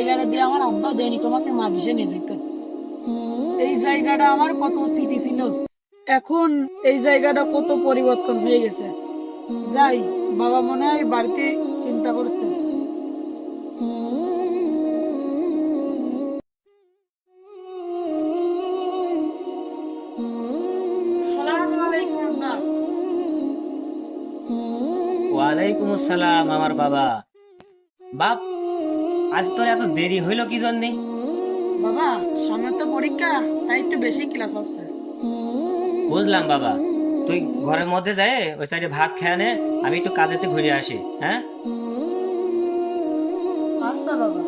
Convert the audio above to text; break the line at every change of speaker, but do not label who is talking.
জায়গাটা দিয়ে আমার আব্বা দৈনিক আমাকে মাদ্রাসা নিয়ে যেত। এই জায়গাটা আমার কত স্মৃতি ছিল, এখন এই জায়গাটা কত পরিবর্তন হয়ে গেছে। যাই, বাবা মনে হয় বাড়িতে চিন্তা করছে। আসসালামু আলাইকুম আব্বা।
ওয়ালাইকুম আসসালাম আমার বাবা। বাপ, আজ তোর এত দেরি হইল কি জন্যে?
বাবা, সামনে তো পরীক্ষা, তাই একটু বেশি ক্লাস হচ্ছে।
বুঝলাম বাবা, তুই ঘরের মধ্যে যায় ওই সাইডে ভাত খেয়ে নে, আমি একটু কাজেতে ঘুরে আসি। হ্যাঁ,
আচ্ছা বাবা।